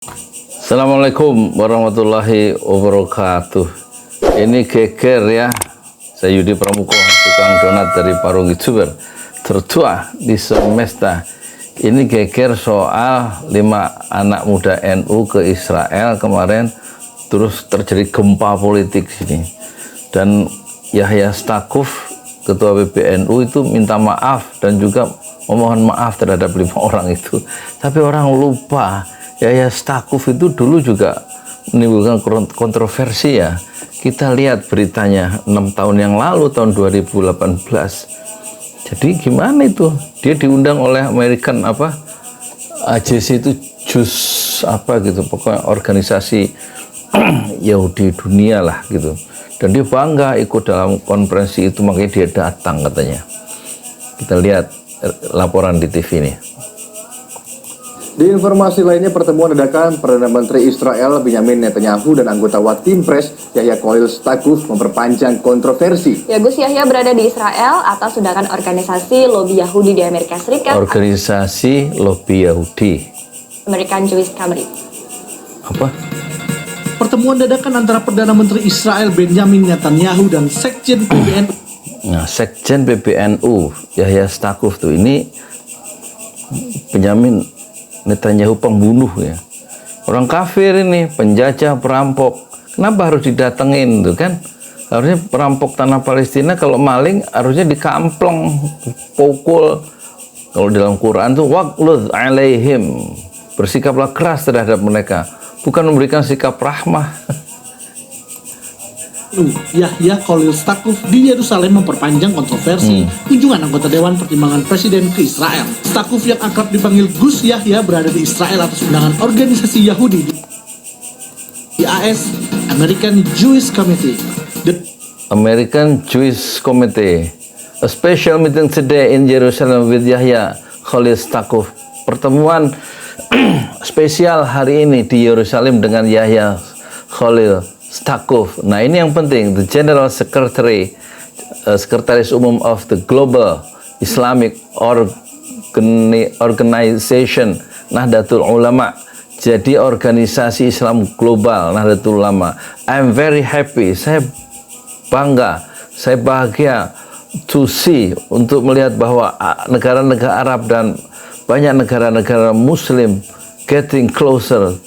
Assalamualaikum warahmatullahi wabarakatuh. Ini geger ya. Saya Yudi Pramuko, tukang donat dari Parung YouTuber tertua di semesta. Ini geger soal 5 anak muda NU ke Israel kemarin, terus terjadi gempa politik sini. Dan Yahya Stakuf, ketua PBNU itu minta maaf dan juga memohon maaf terhadap 5 orang itu. Tapi orang lupa Yahya Stakuf itu dulu juga menimbulkan kontroversi ya. Kita lihat beritanya 6 tahun yang lalu, tahun 2018. Jadi gimana itu? Dia diundang oleh American AJC itu JUS apa gitu, pokoknya organisasi Yahudi dunia lah gitu. Dan dia bangga ikut dalam konferensi itu, makanya dia datang katanya. Kita lihat laporan di TV ini. Di informasi lainnya, pertemuan dadakan Perdana Menteri Israel Benjamin Netanyahu dan anggota Watim Press Yahya Khalil Stakuf memperpanjang kontroversi. Ya, Gus Yahya berada di Israel atas undangan organisasi lobi Yahudi di Amerika Serikat. Organisasi lobi Yahudi. American Jewish Committee. Apa? Pertemuan dadakan antara Perdana Menteri Israel Benjamin Netanyahu dan Sekjen PBNU. Nah, Sekjen PBNU Yahya Stakuf tuh ini Benjamin Netanyahu pembunuh ya, orang kafir ini, penjajah, perampok. Kenapa harus didatengin tuh kan? Harusnya perampok tanah Palestina kalau maling harusnya dikampleng, pukul. Kalau dalam Quran tuh waqludz alaihim, bersikaplah keras terhadap mereka, bukan memberikan sikap rahmah. Yahya Khalil Stakuf di Yerusalem memperpanjang kontroversi kunjungan anggota Dewan Pertimbangan Presiden ke Israel. Stakuf yang akrab dipanggil Gus Yahya berada di Israel atas undangan organisasi Yahudi di AS, American Jewish Committee. American Jewish Committee. A special meeting today in Jerusalem with Yahya Khalil Stakuf. Pertemuan spesial hari ini di Yerusalem dengan Yahya Khalil Stakuf. Nah, ini yang penting, the General Secretary, Sekretaris Umum of the Global Islamic Organization Nahdlatul Ulama. Jadi organisasi Islam global Nahdlatul Ulama. I'm very happy, saya bangga, saya bahagia to see, untuk melihat bahwa negara-negara Arab dan banyak negara-negara Muslim getting closer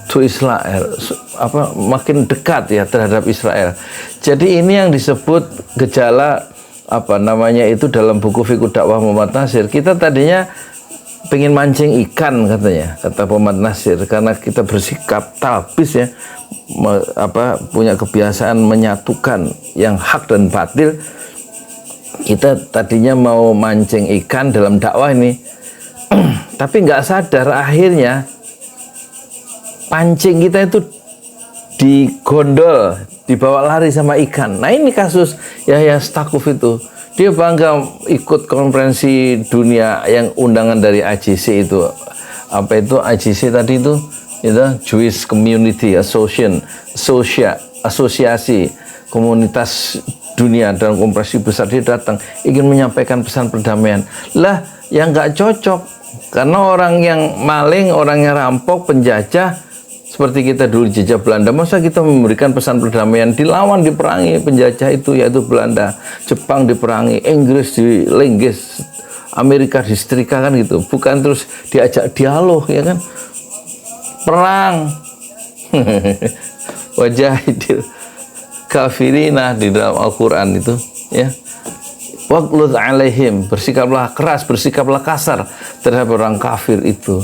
to Israel, makin dekat ya terhadap Israel. Jadi ini yang disebut gejala itu dalam buku Fiqh Dakwah Muhammad Nasir. Kita tadinya pengen mancing ikan katanya, kata Muhammad Nasir, karena kita bersikap talbis ya, punya kebiasaan menyatukan yang hak dan batil. Kita tadinya mau mancing ikan dalam dakwah ini, tapi nggak sadar akhirnya pancing kita itu digondol, dibawa lari sama ikan. Nah, ini kasus Yahya Stakuf itu. Dia bangga ikut konferensi dunia yang undangan dari AJC itu. Apa itu AJC tadi itu? Itu Jewish Community Association, asosiasi komunitas dunia dalam konferensi besar. Dia datang ingin menyampaikan pesan perdamaian. Lah, yang nggak cocok, karena orang yang maling, orang yang rampok, penjajah, seperti kita dulu dijajah Belanda, masa kita memberikan pesan perdamaian, dilawan, diperangi penjajah itu, yaitu Belanda, Jepang diperangi, Inggris dilinggis, Amerika disetrika kan gitu, bukan terus diajak dialog ya kan, perang. Wajahidil kafirina di dalam Al-Quran itu ya, waqludz alaihim, bersikaplah keras, bersikaplah kasar terhadap orang kafir itu.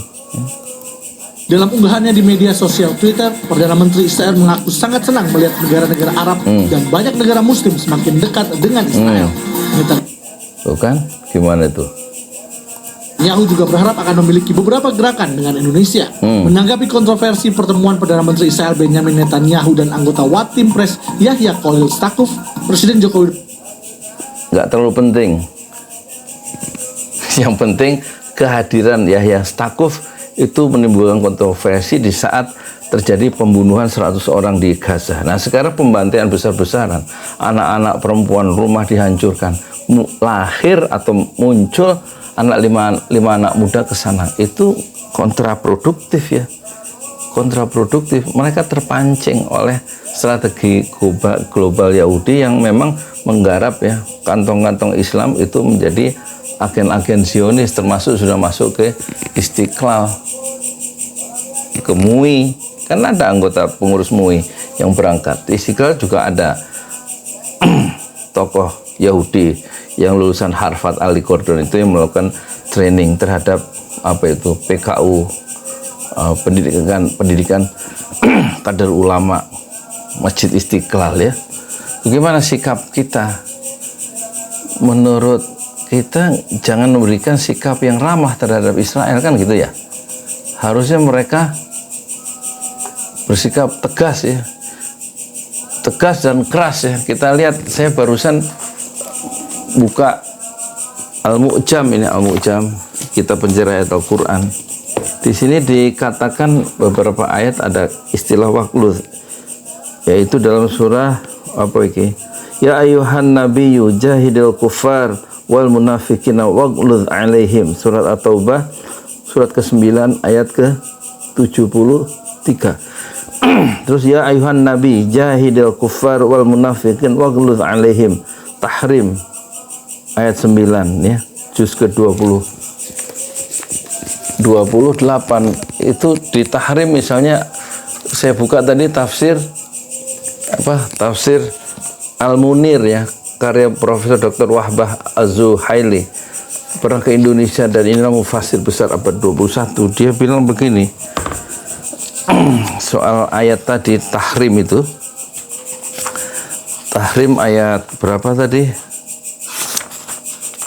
Dalam unggahannya di media sosial Twitter, Perdana Menteri Israel mengaku sangat senang melihat negara-negara Arab dan banyak negara Muslim semakin dekat dengan Israel. Tuh kan, gimana itu? Netanyahu juga berharap akan memiliki beberapa gerakan dengan Indonesia. Menanggapi kontroversi pertemuan Perdana Menteri Israel Benjamin Netanyahu dan anggota Watim Press Yahya Khalil Stakuf, Presiden Jokowi nggak terlalu penting. Yang penting kehadiran Yahya Stakuf itu menimbulkan kontroversi di saat terjadi pembunuhan 100 orang di Gaza. Nah, sekarang pembantaian besar-besaran, anak-anak perempuan, rumah dihancurkan, lahir atau muncul lima anak muda ke sana, itu kontraproduktif ya. kontraproduktif. Mereka terpancing oleh strategi global Yahudi yang memang menggarap ya kantong-kantong Islam itu menjadi agen-agen Zionis, termasuk sudah masuk ke Istiqlal, ke MUI. Kan ada anggota pengurus MUI yang berangkat. Di Istiqlal juga ada tokoh Yahudi yang lulusan Harvard, Ali Gordon itu yang melakukan training terhadap PKU, pendidikan kader ulama Masjid Istiqlal ya. Bagaimana sikap kita? Menurut kita jangan memberikan sikap yang ramah terhadap Israel, kan gitu ya. Harusnya mereka bersikap tegas ya, tegas dan keras ya. Kita lihat, saya barusan buka Al-Mu'jam, ini Al-Mu'jam, kitab penjara ayat Al-Quran. Di sini dikatakan beberapa ayat ada istilah waqlud, yaitu dalam surah ya ayuhan nabiyyu jahidil kuffar wal munafiqina waqlud alaihim, surat At-Taubah surat ke-9 ayat ke-73. Terus ya ayuhan nabi jahidil kuffar wal munafiqin waqlud alaihim, Tahrim ayat 9 ya, juz ke-28 itu di Tahrim. Misalnya saya buka tadi tafsir Al-Munir ya, karya Profesor Dr. Wahbah Az-Zuhaili, pernah ke Indonesia dan inilah mufassir besar abad 21. Dia bilang begini soal ayat tadi Tahrim itu. Tahrim ayat berapa tadi?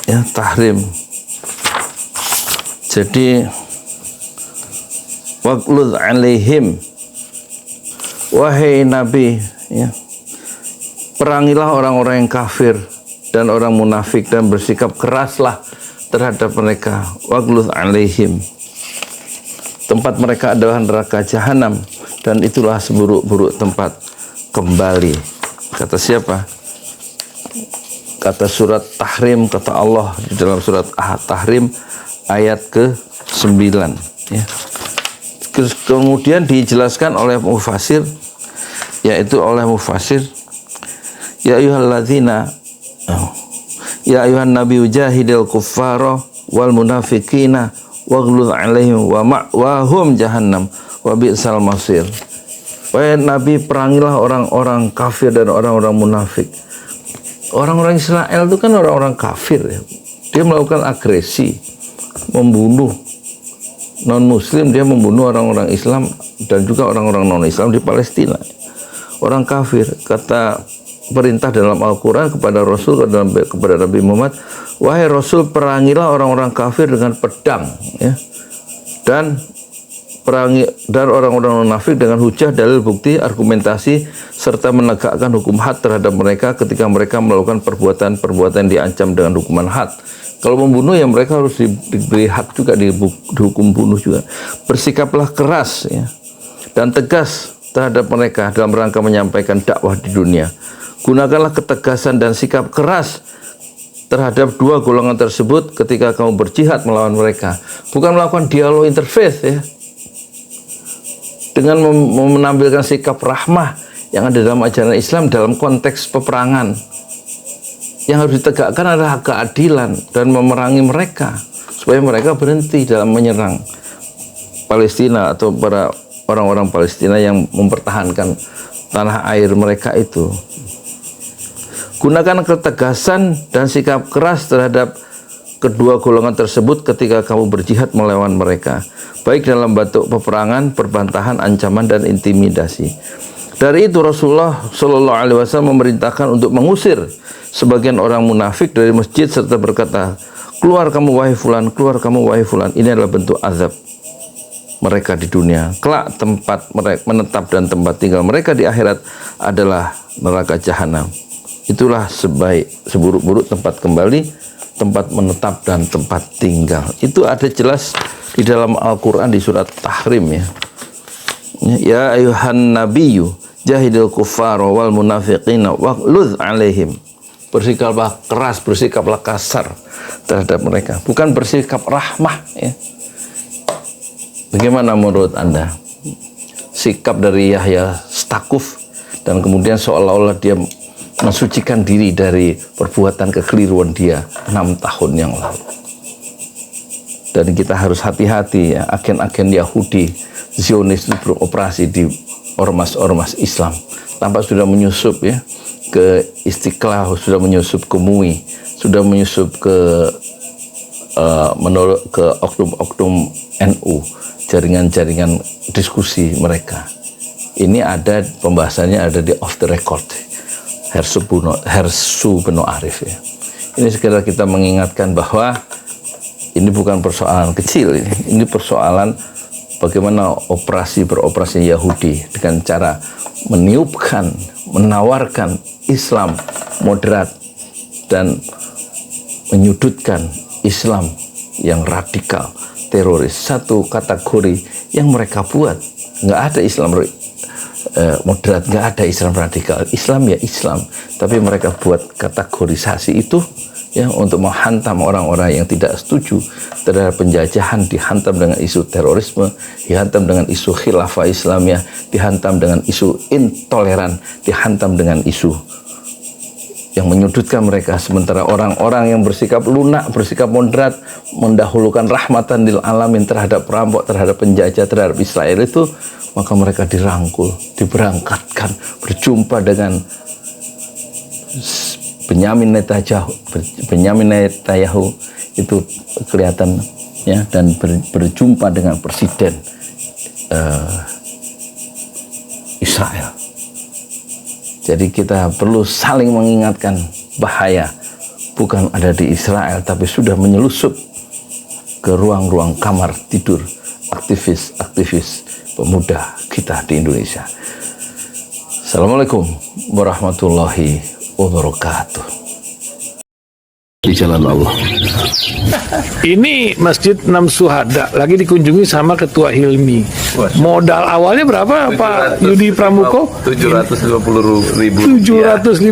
Ya, Tahrim. Jadi waqlud alaihim, wahai Nabi ya, perangilah orang-orang yang kafir dan orang munafik dan bersikap keraslah terhadap mereka. Waqlud alaihim, tempat mereka adalah neraka jahanam dan itulah seburuk-buruk tempat kembali. Kata siapa? Kata surat Tahrim, kata Allah di dalam surat Tahrim ayat ke-9 ya. Kemudian dijelaskan oleh mufassir, yaitu oleh mufassir, ya ayyuhalladzina ya ayyuhan nabiyyu jahidil kuffara wal munafiqina waghluz alaihim wa ma'wahum jahannam wa bi'sal masir. Wahai Nabi, perangilah orang-orang kafir dan orang-orang munafik. Orang-orang Israel itu kan orang-orang kafir ya. Dia melakukan agresi, membunuh non-muslim, dia membunuh orang-orang Islam dan juga orang-orang non-Islam di Palestina. Orang kafir, kata perintah dalam Al-Quran kepada Rasul, kepada Nabi Muhammad, wahai Rasul, perangilah orang-orang kafir dengan pedang ya. Dan orang-orang munafik dengan hujah, dalil, bukti, argumentasi, serta menegakkan hukum had terhadap mereka ketika mereka melakukan perbuatan-perbuatan diancam dengan hukuman had. Kalau membunuh ya mereka harus diberi hak juga, dihukum bunuh juga. Bersikaplah keras ya, dan tegas terhadap mereka dalam rangka menyampaikan dakwah di dunia. Gunakanlah ketegasan dan sikap keras terhadap dua golongan tersebut ketika kamu berjihad melawan mereka. Bukan melakukan dialog interfaith ya, dengan menampilkan sikap rahmah yang ada dalam ajaran Islam dalam konteks peperangan. Yang harus ditegakkan adalah keadilan dan memerangi mereka supaya mereka berhenti dalam menyerang Palestina atau para orang-orang Palestina yang mempertahankan tanah air mereka itu. Gunakan ketegasan dan sikap keras terhadap kedua golongan tersebut ketika kamu berjihad melawan mereka, baik dalam bentuk peperangan, perbantahan, ancaman, dan intimidasi. Dari itu Rasulullah Shallallahu Alaihi Wasallam memerintahkan untuk mengusir sebagian orang munafik dari masjid serta berkata, keluar kamu wahai fulan, keluar kamu wahai fulan. Ini adalah bentuk azab mereka di dunia. Kelak tempat mereka menetap dan tempat tinggal mereka di akhirat adalah neraka jahanam. Itulah seburuk-buruk tempat kembali, tempat menetap dan tempat tinggal. Itu ada jelas di dalam Al-Quran di surat Tahrim ya. Ya ayuhan nabiyyu jahidil kuffara wal munafiqina waghluz alaihim. Bersikaplah keras, bersikaplah kasar terhadap mereka, bukan bersikap rahmah ya. Bagaimana menurut Anda? sikap dari Yahya Stakuf, dan kemudian seolah-olah dia mensucikan diri dari perbuatan kekeliruan dia 6 tahun yang lalu. Dan kita harus hati-hati ya, agen-agen Yahudi Zionis itu beroperasi di ormas-ormas Islam. Tampak sudah menyusup ya ke Istiqlal, sudah menyusup ke MUI, sudah menyusup ke ke oknum-oknum NU, jaringan-jaringan diskusi mereka. Ini ada pembahasannya, ada di off the record, Hersu Beno Arif ya. Ini sekedar kita mengingatkan bahwa ini bukan persoalan kecil, ini persoalan bagaimana beroperasi Yahudi dengan cara meniupkan, menawarkan Islam moderat dan menyudutkan Islam yang radikal, teroris. Satu kategori yang mereka buat. Nggak ada Islam moderat, nggak ada Islam radikal. Islam ya Islam, tapi mereka buat kategorisasi itu ya untuk menghantam orang-orang yang tidak setuju terhadap penjajahan, dihantam dengan isu terorisme, dihantam dengan isu khilafah Islamiyah, dihantam dengan isu intoleran, dihantam dengan isu yang menyudutkan mereka. Sementara orang-orang yang bersikap lunak, bersikap moderat, mendahulukan rahmatan lil alamin terhadap perampok, terhadap penjajah, terhadap Israel itu, maka mereka dirangkul, diberangkatkan, berjumpa dengan Benyamin Netanyahu itu kelihatan ya, dan berjumpa dengan presiden Israel. Jadi kita perlu saling mengingatkan bahaya bukan ada di Israel, tapi sudah menyelusup ke ruang-ruang kamar tidur aktivis-aktivis pemuda kita di Indonesia. Assalamualaikum warahmatullahi wabarakatuh. Di jalan Allah. Ini Masjid Enam Syuhada lagi dikunjungi sama Ketua Hilmi. Modal awalnya berapa Pak Yudi Pramuko? 750.000. 750.000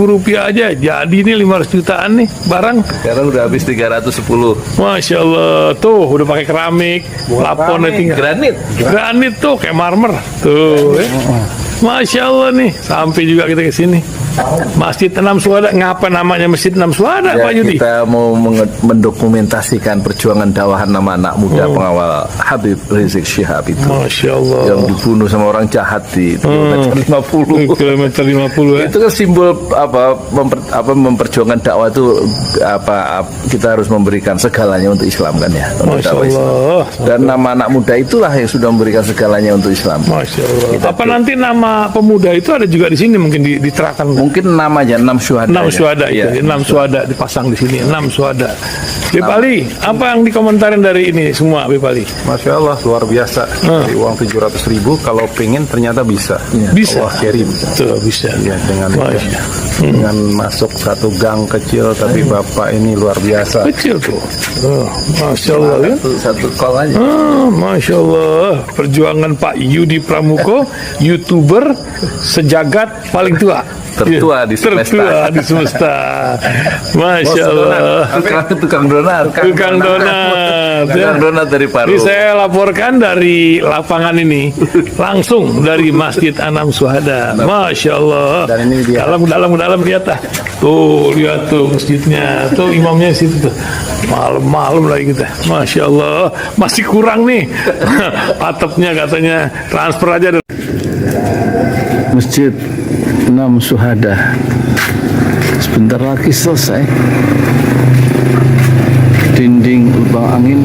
rupiah aja. Jadi ini 500 jutaan nih barang. Sekarang udah habis 310. Masya Allah, tuh udah pakai keramik, laponnya tinggal. Granit tuh kayak marmer. Tuh. Masya Allah nih, sampai juga kita ke sini. Masjid Enam Syuhada, ngapa namanya Masjid Enam Syuhada, Ya, Pak Yudi? kita mau mendokumentasikan perjuangan dakwah nama anak muda pengawal Habib Rizik Syihab itu. Masya Allah. Yang dibunuh sama orang jahat di kilometer 50. Kilometer 50 ya. Itu kan simbol memperjuangkan dakwah itu kita harus memberikan segalanya untuk Islam kan ya. Untuk Masya dakwah Islam. Allah. Dan nama anak muda itulah yang sudah memberikan segalanya untuk Islam. Masya Allah. Kita Apa nanti nama pemuda itu ada juga di sini mungkin diterahkan? mungkin namanya 6 syuhada. 6 syuhada itu, Ya. 6 syuhada dipasang di sini, 6 syuhada. Bipali, apa yang dikomentarin dari ini semua, Bipali? Masya Allah, luar biasa. Dari uang 700.000, kalau pengen ternyata bisa. Bisa. Allah kirim. Tuh, bisa. Ya, dengan masuk satu gang kecil, tapi Bapak ini luar biasa. Kecil tuh. Oh, Masya Allah ya. Satu call aja. Masya Allah, perjuangan Pak Yudi Pramuko, YouTuber sejagat paling tua. Tertua di semesta. Tertua di semesta. Masya Allah. Tukang donat. Tukang donat. Tukang donat dari Paru. Ini saya laporkan dari lapangan ini, langsung dari Masjid Enam Syuhada. Masya Allah. Dan ini dia. Dalam lihat ah. Tuh, lihat tuh masjidnya. Tuh imamnya di situ tuh. Malam-malam lagi kita. Masya Allah. Masih kurang nih. Atapnya katanya transfer aja. Masjid Enam Syuhada sebentar lagi selesai. Dinding lubang angin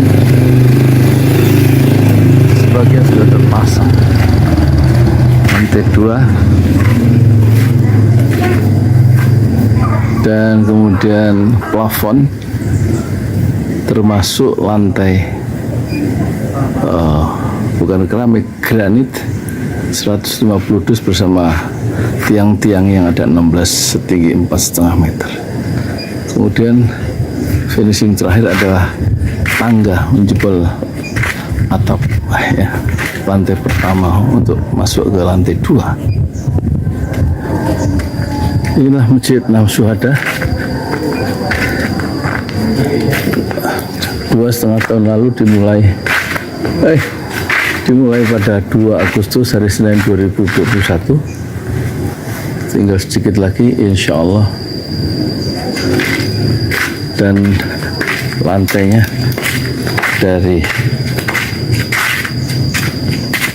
sebagian sudah terpasang, lantai 2 dan kemudian plafon termasuk lantai bukan keramik, granit 150 dus bersama tiang-tiang yang ada 16 setinggi 4,5 meter. Kemudian finishing terakhir adalah tangga menjebol atap ya, lantai pertama untuk masuk ke lantai 2. Inilah Masjid Enam Syuhada. 2,5 tahun lalu dimulai pada 2 Agustus hari Senin 2021. Tinggal sedikit lagi insya Allah, dan lantainya dari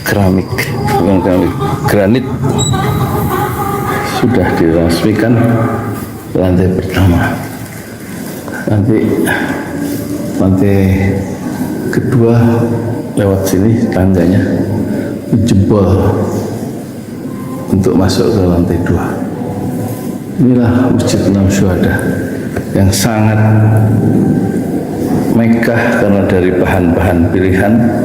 keramik, bukan keramik, granit sudah diresmikan lantai pertama. Nanti lantai kedua lewat sini tangganya jebol untuk masuk ke lantai 2. Inilah Masjid 6 Syuhada yang sangat megah karena dari bahan-bahan pilihan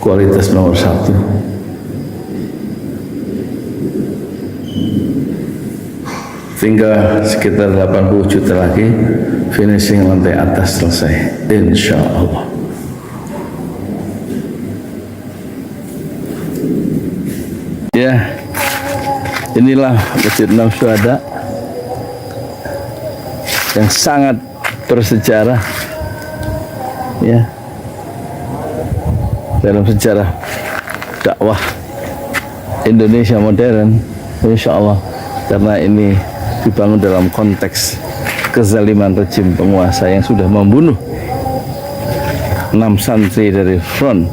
kualitas nomor 1. Tinggal sekitar 80 juta lagi finishing lantai atas selesai, insya Allah. Ya, inilah Masjid 6 Syuhada yang sangat bersejarah, ya, dalam sejarah dakwah Indonesia modern, insya Allah, karena ini dibangun dalam konteks kezaliman rejim penguasa yang sudah membunuh 6 santri dari front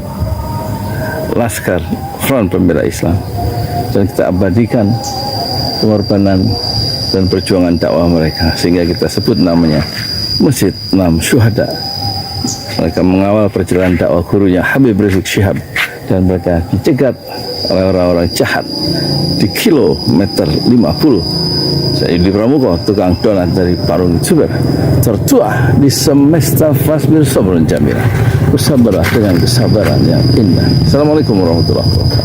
Laskar Front Pembela Islam, dan kita abadikan pengorbanan dan perjuangan dakwah mereka, sehingga kita sebut namanya Masjid 6 Syuhada. Mereka mengawal perjalanan dakwah gurunya Habib Rizik Syihab, dan mereka dicegat oleh orang-orang jahat di kilometer 50. Saya Yudi Pramuko, tukang donat dari Parung Juber, tertua di semesta Fasbir Sabrun Jamila. Bersabarlah dengan kesabaran yang indah. Assalamualaikum warahmatullahi wabarakatuh.